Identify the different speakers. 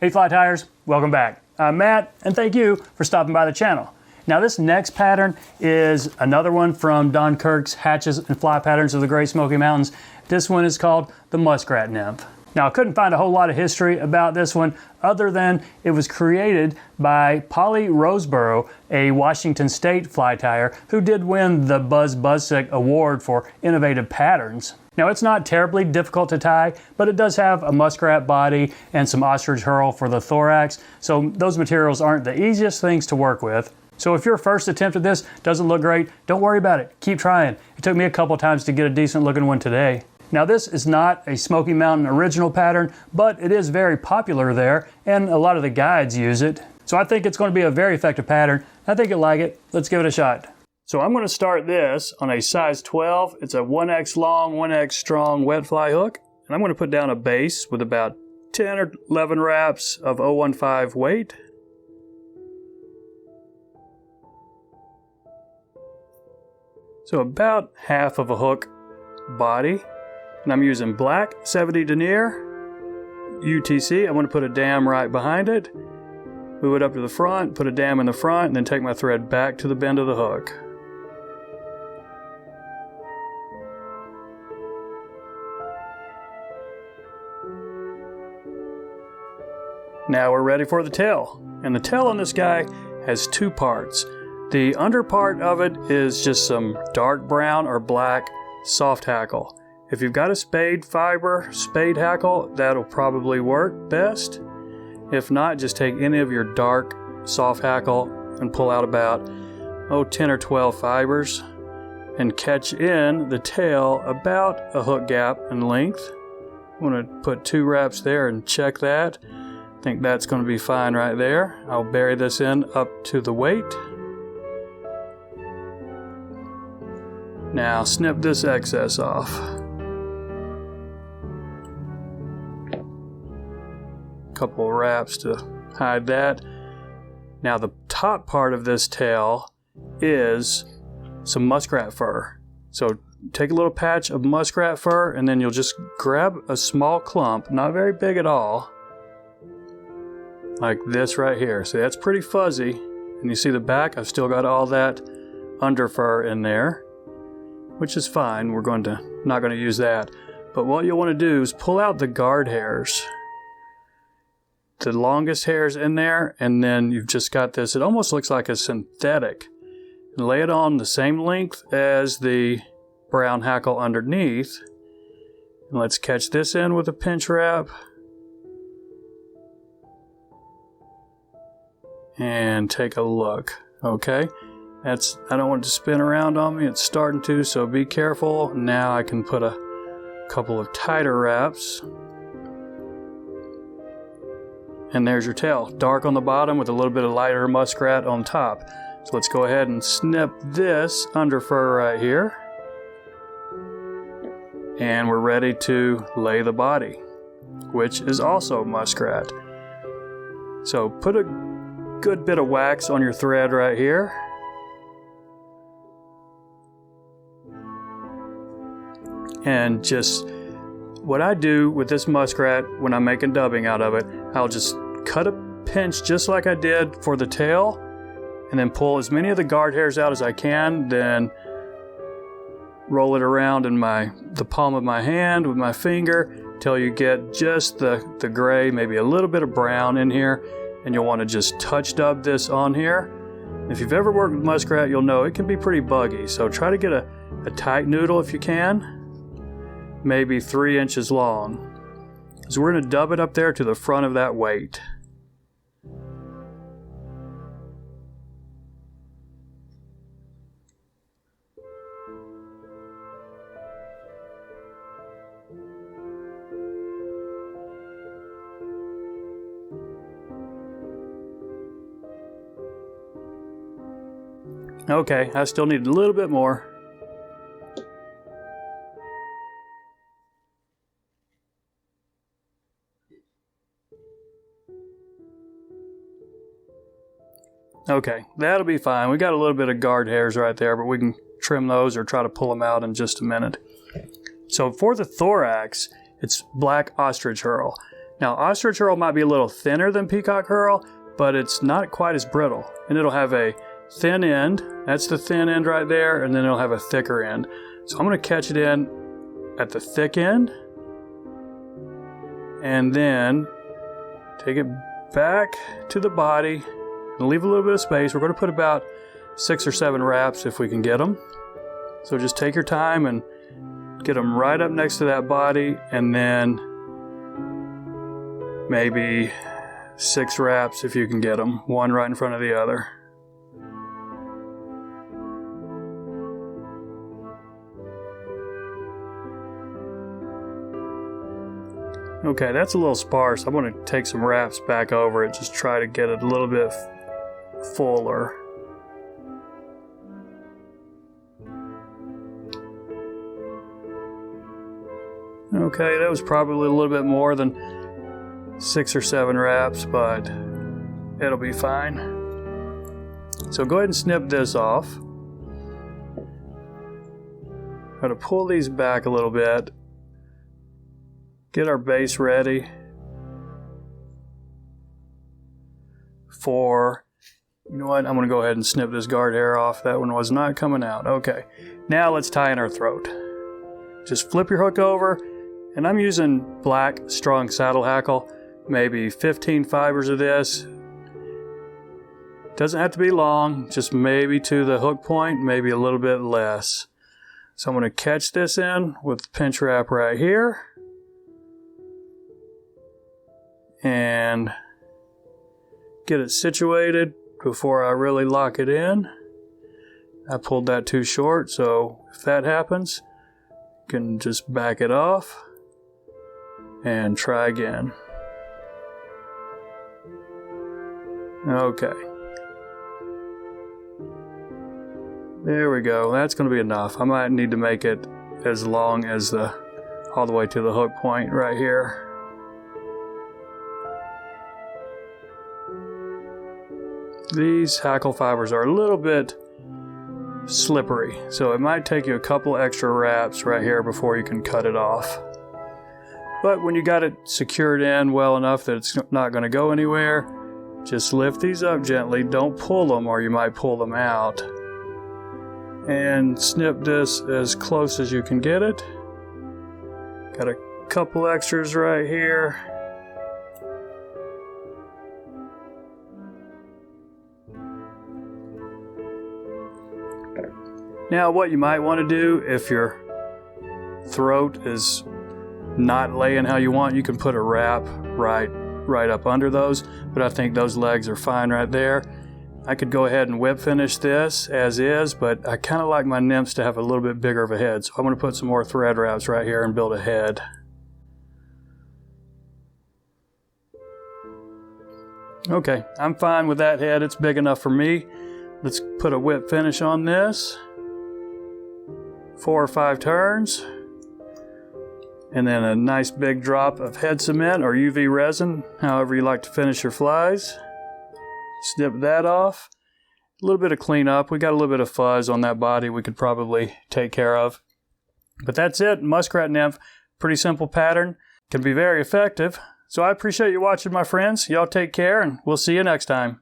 Speaker 1: Hey Fly Tyers, welcome back. I'm Matt, and thank you for stopping by the channel. Now this next pattern is another one from Don Kirk's Hatches and Fly Patterns of the Great Smoky Mountains. This one is called the Muskrat Nymph. Now I couldn't find a whole lot of history about this one other than it was created by Polly Rosborough, a Washington State fly tyer who did win the Buz Buszek Award for innovative patterns. Now it's not terribly difficult to tie, but it does have a muskrat body and some ostrich herl for the thorax, so those materials aren't the easiest things to work with. So if your first attempt at this doesn't look great, don't worry about it. Keep trying. It took me a couple times to get a decent looking one today. Now this is not a Smoky Mountain original pattern, but it is very popular there, and a lot of the guides use it. So I think it's going to be a very effective pattern. I think you'll like it. Let's give it a shot. So I'm going to start this on a size 12. It's a 1X long, 1X strong wet fly hook. And I'm going to put down a base with about 10 or 11 wraps of 015 weight. So about half of a hook body. And I'm using black 70 denier, UTC. I'm going to put a dam right behind it. Move it up to the front, put a dam in the front, and then take my thread back to the bend of the hook. Now we're ready for the tail. And the tail on this guy has two parts. The under part of it is just some dark brown or black soft hackle. If you've got a spade fiber, spade hackle, that'll probably work best. If not, just take any of your dark soft hackle and pull out about 10 or 12 fibers and catch in the tail about a hook gap in length. I'm going to put 2 wraps there and check that. I think that's going to be fine right there. I'll bury this in up to the weight. Now snip this excess off. Couple of wraps to hide that. Now the top part of this tail is some muskrat fur. So take a little patch of muskrat fur and then you'll just grab a small clump, not very big at all, like this right here. See, that's pretty fuzzy. And you see the back, I've still got all that under fur in there, which is fine. We're not going to use that. But what you'll want to do is pull out the guard hairs, the longest hairs in there, and then you've just got this. It almost looks like a synthetic. And lay it on the same length as the brown hackle underneath. And let's catch this in with a pinch wrap. And take a look. Okay, I don't want it to spin around on me. It's starting to, so be careful. Now I can put a couple of tighter wraps. And there's your tail. Dark on the bottom with a little bit of lighter muskrat on top. So let's go ahead and snip this under fur right here. And we're ready to lay the body, which is also muskrat. So put a good bit of wax on your thread right here. And just what I do with this muskrat when I'm making dubbing out of it, I'll just cut a pinch just like I did for the tail and then pull as many of the guard hairs out as I can, then roll it around in the palm of my hand with my finger till you get just the gray, maybe a little bit of brown in here. And you'll want to just touch dub this on here. If you've ever worked with muskrat, you'll know it can be pretty buggy. So try to get a tight noodle if you can, maybe 3 inches long. So we're going to dub it up there to the front of that weight. Okay, I still need a little bit more. Okay, that'll be fine. We got a little bit of guard hairs right there, but we can trim those or try to pull them out in just a minute. So for the thorax, it's black ostrich herl. Now, ostrich herl might be a little thinner than peacock herl, but it's not quite as brittle. And it'll have a thin end. That's the thin end right there. And then it'll have a thicker end. So I'm going to catch it in at the thick end. And then take it back to the body and leave a little bit of space. We're going to put about 6 or 7 wraps if we can get them. So just take your time and get them right up next to that body, and then maybe 6 wraps if you can get them, one right in front of the other. Okay, that's a little sparse. I'm going to take some wraps back over it, just try to get it a little bit fuller. Okay, that was probably a little bit more than 6 or 7 wraps, but it'll be fine. So go ahead and snip this off. I'm going to pull these back a little bit. Get our base ready for, you know what, I'm going to go ahead and snip this guard hair off. That one was not coming out. Okay, now let's tie in our throat. Just flip your hook over, and I'm using black strong saddle hackle, maybe 15 fibers of this. Doesn't have to be long, just maybe to the hook point, maybe a little bit less. So I'm going to catch this in with pinch wrap right here. And get it situated before I really lock it in. I pulled that too short, so if that happens, you can just back it off and try again. Okay. There we go. That's going to be enough. I might need to make it as long as all the way to the hook point right here. These hackle fibers are a little bit slippery, so it might take you a couple extra wraps right here before you can cut it off. But when you got it secured in well enough that it's not going to go anywhere, just lift these up gently. Don't pull them or you might pull them out. And snip this as close as you can get it. Got a couple extras right here. Now what you might want to do if your throat is not laying how you want, you can put a wrap right up under those, but I think those legs are fine right there. I could go ahead and whip finish this as is, but I kind of like my nymphs to have a little bit bigger of a head, so I'm going to put some more thread wraps right here and build a head. Okay, I'm fine with that head. It's big enough for me. Let's put a whip finish on this. 4 or 5 turns. And then a nice big drop of head cement or UV resin, however you like to finish your flies. Snip that off. A little bit of cleanup. We got a little bit of fuzz on that body we could probably take care of. But that's it. Muskrat nymph. Pretty simple pattern. Can be very effective. So I appreciate you watching, my friends. Y'all take care, and we'll see you next time.